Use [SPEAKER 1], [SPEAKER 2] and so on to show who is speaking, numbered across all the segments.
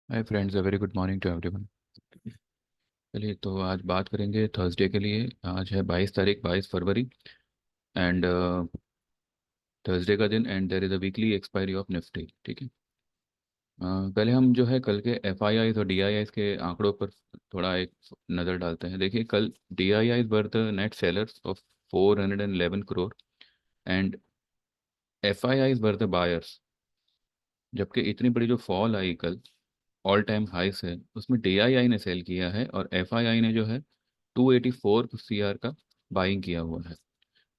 [SPEAKER 1] Hi friends, a very good morning to everyone. चलिए, तो आज बात करेंगे थर्सडे के लिए। आज है 22 तारीख, 22 फरवरी। एंड थर्सडे का दिन, and there is a weekly expiry of Nifty. ठीक है। पहले हम जो है कल के एफ आई आईज और डी आई आईज के आंकड़ों पर थोड़ा एक नज़र डालते हैं। देखिए, कल D I eyes were the net sellers of 411 crore, and F I eyes were the buyers. जबकि इतनी बड़ी जो फॉल आई कल, ऑल टाइम हाइस है, उसमें डी आई आई ने सेल किया है और एफ आई आई ने जो है 284 CR का बाइंग किया हुआ है।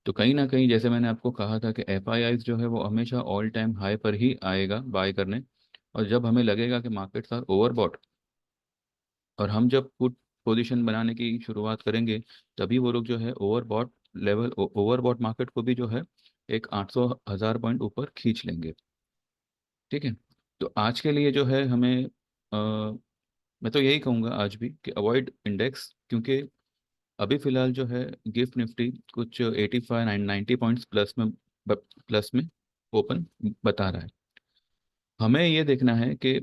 [SPEAKER 1] तो कहीं ना कहीं, जैसे मैंने आपको कहा था कि एफ आई आई जो है वो हमेशा ऑल टाइम हाई पर ही आएगा बाय करने। और जब हमें लगेगा कि मार्केट्स आर ओवरबॉट, और हम जब पुट पोजीशन बनाने की शुरुआत करेंगे, तभी वो लोग जो है ओवरबॉट लेवल, ओवरबॉट मार्केट को भी जो है एक 800 1000 पॉइंट ऊपर खींच लेंगे। ठीक है। तो आज के लिए जो है हमें मैं तो यही कहूँगा आज भी कि अवॉइड इंडेक्स, क्योंकि अभी फिलहाल जो है गिफ्ट निफ्टी कुछ 85 90 पॉइंट्स प्लस में ओपन बता रहा है। हमें ये देखना है कि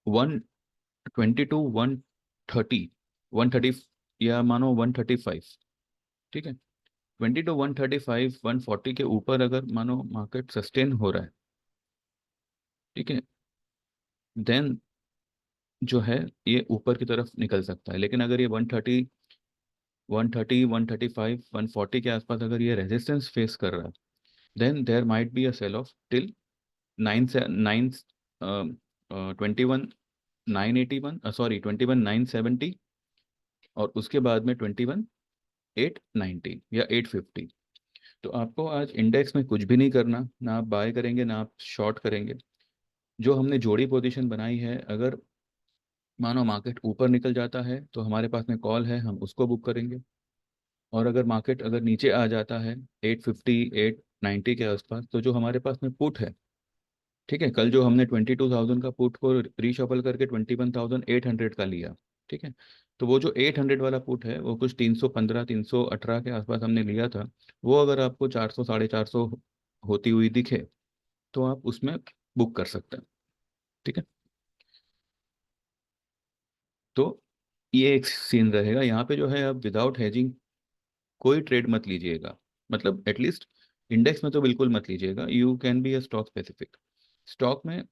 [SPEAKER 1] 122 130, 130, या मानो 135। ठीक है। 122 135 140 के ऊपर अगर मानो मार्केट सस्टेन हो रहा है, ठीक है, देन जो है ये ऊपर की तरफ निकल सकता है। लेकिन अगर ये 130 135 140 के आसपास अगर ये रेजिस्टेंस फेस कर रहा है, then there might be a sell off till 9 21 981, sorry 21 970, और उसके बाद में 21 890 या 850। तो आपको आज इंडेक्स में कुछ भी नहीं करना, ना आप बाय करेंगे ना आप शॉर्ट करेंगे। जो हमने जोड़ी पोजीशन बनाई है, अगर मानो मार्केट ऊपर निकल जाता है तो हमारे पास में कॉल है, हम उसको बुक करेंगे। और अगर मार्केट अगर नीचे आ जाता है 850 890 के आसपास, तो जो हमारे पास में पुट है, ठीक है, कल जो हमने 22,000 का पुट को रीशफल करके 21,800 का लिया। ठीक है। तो वो जो 800 वाला पुट है वो कुछ 315 318 के आसपास हमने लिया था। वो अगर आपको 400 450 होती हुई दिखे, तो आप उसमें बुक कर सकते हैं। ठीक है। तो ये एक सीन रहेगा यहाँ पे, जो है आप विदाउट हेजिंग कोई ट्रेड मत लीजिएगा। मतलब एटलीस्ट इंडेक्स में तो बिल्कुल मत लीजिएगा। You can be a stock specific. Stock में,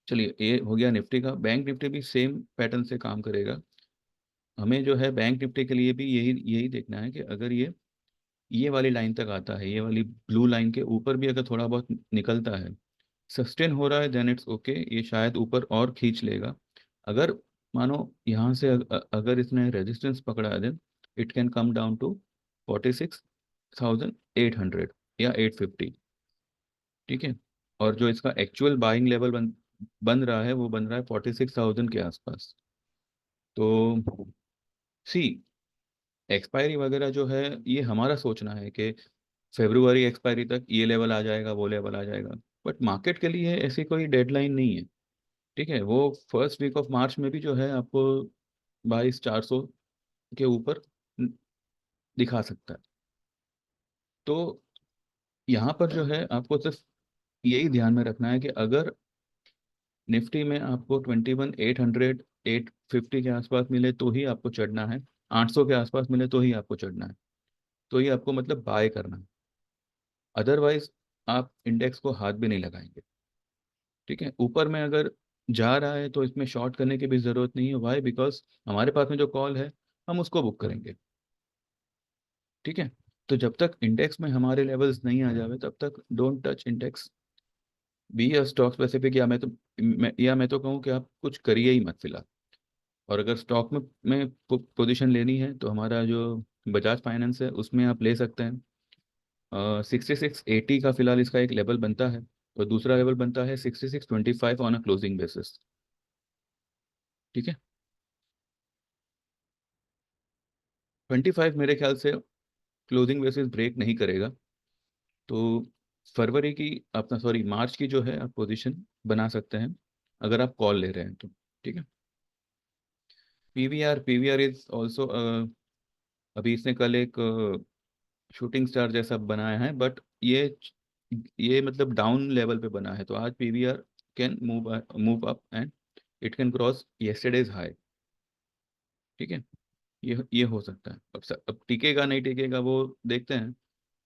[SPEAKER 1] चलिए, ये हो गया निफ्टी का। बैंक निफ्टी भी सेम पैटर्न से काम करेगा। हमें जो है बैंक निफ्टी के लिए भी यही यही देखना है कि अगर ये वाली लाइन तक आता है, ये वाली ब्लू लाइन के ऊपर भी अगर थोड़ा बहुत निकलता है, सस्टेन हो रहा है, देन इट्स ओके, ये शायद ऊपर और खींच लेगा। अगर मानो यहाँ से अगर इसने रेजिस्टेंस पकड़ा है, then it can come down to 46,800 या 850। ठीक है। और जो इसका एक्चुअल बाइंग लेवल बन रहा है, वो बन रहा है 46,000 के आसपास। तो सी, एक्सपायरी वगैरह जो है, ये हमारा सोचना है कि फेब्रुवरी एक्सपायरी तक ये लेवल आ जाएगा, वो लेवल आ जाएगा। बट मार्केट के लिए ऐसी कोई डेडलाइन नहीं है। ठीक है। वो फर्स्ट वीक ऑफ मार्च में भी जो है आपको 22,400 के ऊपर दिखा सकता है। तो यहाँ पर जो है आपको सिर्फ यही ध्यान में रखना है कि अगर निफ्टी में आपको 21 800 850 के आसपास मिले तो ही आपको चढ़ना है, 800 के आसपास मिले तो ही आपको चढ़ना है। तो ही आपको मतलब बाय करना है। अदरवाइज आप इंडेक्स को हाथ भी नहीं लगाएंगे। ठीक है। ऊपर में अगर जा रहा है तो इसमें शॉर्ट करने की भी जरूरत नहीं है। वाई? बिकॉज हमारे पास में जो कॉल है, हम उसको बुक करेंगे। ठीक है। तो जब तक इंडेक्स में हमारे लेवल्स नहीं आ जावे, तब तक डोंट टच इंडेक्स। बी या स्टॉक स्पेसिफिक, या मैं तो कहूँ कि आप कुछ करिए ही मत फिलहाल। और अगर स्टॉक में पोजीशन लेनी है, तो हमारा जो बजाज फाइनेंस है उसमें आप ले सकते हैं। 6680 का फिलहाल इसका एक लेवल बनता है, और दूसरा लेवल बनता है 6625 ऑन अ क्लोजिंग बेसिस। ठीक है। 25 मेरे ख्याल से क्लोजिंग बेसिस ब्रेक नहीं करेगा। तो फरवरी की, अपना सॉरी मार्च की जो है आप पोजीशन बना सकते हैं, अगर आप कॉल ले रहे हैं तो। ठीक है। पीवीआर इज ऑल्सो, अभी इसने कल एक शूटिंग स्टार जैसा बनाया है, बट ये मतलब डाउन लेवल पे बना है, तो आज PVR can move up and it can cross yesterday's high. ठीक है, ये हो सकता है। अब टिकेगा नहीं टिकेगा वो देखते हैं,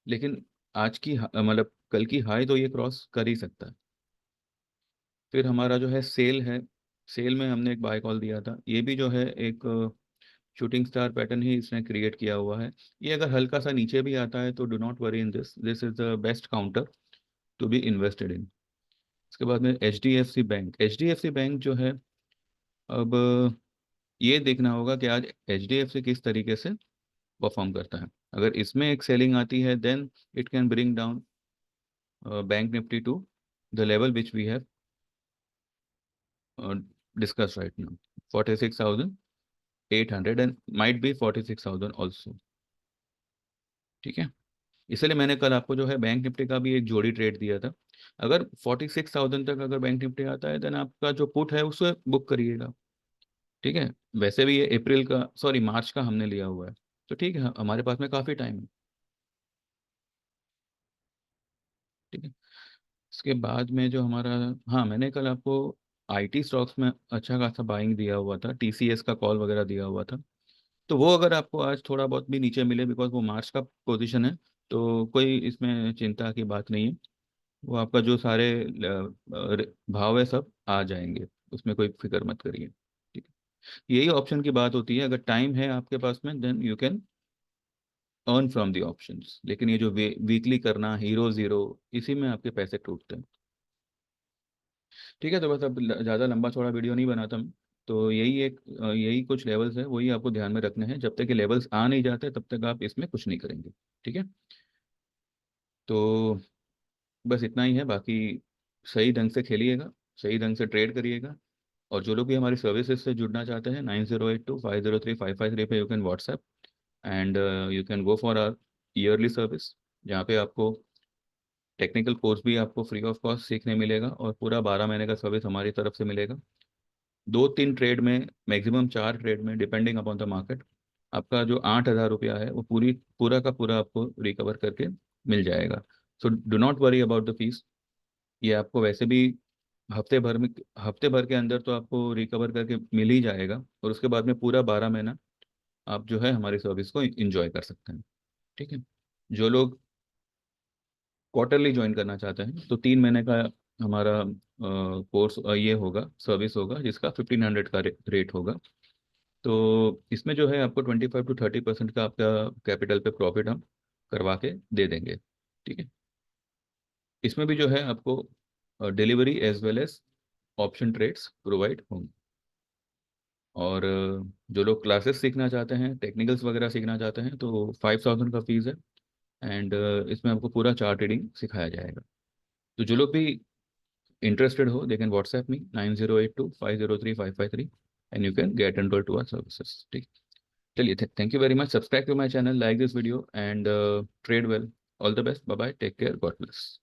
[SPEAKER 1] लेकिन आज की मतलब कल की हाई तो ये क्रॉस कर ही सकता है। फिर हमारा जो है सेल है, सेल में हमने एक बाय कॉल दिया था, ये भी जो है एक शूटिंग स्टार पैटर्न ही इसने क्रिएट किया हुआ है। ये अगर हल्का सा नीचे भी आता है तो do not worry in this, this is the best counter to be invested in. उसके बाद में H D F C bank, H D F C bank जो है, अब ये देखना होगा कि आज एच डी एफ सी किस तरीके से परफॉर्म करता है। अगर इसमें एक सेलिंग आती है then it can bring down bank Nifty to the level which we have discuss right now, 46,800 and might be 46,000 also. ठीक है, इसलिए मैंने कल आपको जो है बैंक निफ्टी का भी एक जोड़ी ट्रेड दिया था। अगर 46,000 तक अगर बैंक निफ्टी आता है देन आपका जो पुट है उसे बुक करिएगा। ठीक है, वैसे भी ये अप्रैल का सॉरी मार्च का हमने लिया हुआ है, तो ठीक है हमारे पास में काफ़ी टाइम है। ठीक है, इसके बाद में जो हमारा, हाँ मैंने कल आपको आईटी स्टॉक्स में अच्छा खासा बाइंग दिया हुआ था, टीसीएस का कॉल वगैरह दिया हुआ था। तो वो अगर आपको आज थोड़ा बहुत भी नीचे मिले, बिकॉज वो मार्च का पोजीशन है, तो कोई इसमें चिंता की बात नहीं है। वो आपका जो सारे भाव है सब आ जाएंगे, उसमें कोई फिक्र मत करिए। ठीक है, यही ऑप्शन की बात होती है, अगर टाइम है आपके पास में then you can earn from the options, लेकिन ये जो वीकली करना हीरो जीरो, इसी में आपके पैसे टूटते हैं। ठीक है, तो बस अब ज़्यादा लंबा चौड़ा वीडियो नहीं बनाता मैं। तो यही कुछ लेवल्स है, वही आपको ध्यान में रखने हैं। जब तक कि लेवल्स आ नहीं जाते तब तक आप इसमें कुछ नहीं करेंगे। ठीक है, तो बस इतना ही है। बाकी सही ढंग से खेलिएगा, सही ढंग से ट्रेड करिएगा। और जो लोग भी हमारी सर्विसेज से जुड़ना चाहते हैं, 9082503553 पे you can WhatsApp and you can go for our yearly service, जहाँ पे आपको टेक्निकल कोर्स भी आपको फ्री ऑफ कॉस्ट सीखने मिलेगा और पूरा 12 महीने का सर्विस हमारी तरफ से मिलेगा। 2-3 ट्रेड में, मैक्सिमम 4 ट्रेड में, डिपेंडिंग अपॉन द मार्केट, आपका जो 8,000 रुपया है वो पूरा का पूरा आपको रिकवर करके मिल जाएगा। So do not worry about the fees. ये आपको वैसे भी हफ्ते भर में, हफ्ते भर के अंदर तो आपको रिकवर करके मिल ही जाएगा, और उसके बाद में पूरा 12 महीना आप जो है हमारी सर्विस को इंजॉय कर सकते हैं। ठीक है, जो लोग क्वार्टरली ज्वाइन करना चाहते हैं तो 3 महीने का हमारा कोर्स ये होगा, सर्विस होगा, जिसका 1,500 का रेट होगा। तो इसमें जो है आपको 25 to 30% का आपका कैपिटल पे प्रॉफिट हम करवा के दे देंगे। ठीक है, इसमें भी जो है आपको delivery as well as option trades provide होंगे। और जो लोग क्लासेस सीखना चाहते हैं, टेक्निकल्स वगैरह सीखना चाहते हैं, तो 5,000 का फीस है। एंड इसमें आपको पूरा चार्ट रीडिंग सिखाया जाएगा। तो जो लोग भी interested हो, they can WhatsApp me 9082503553 and you can get enrolled to our services. ठीक, चलिए, thank you very much. Subscribe to my channel, like this video and trade well. All the best, bye bye, take care, God bless.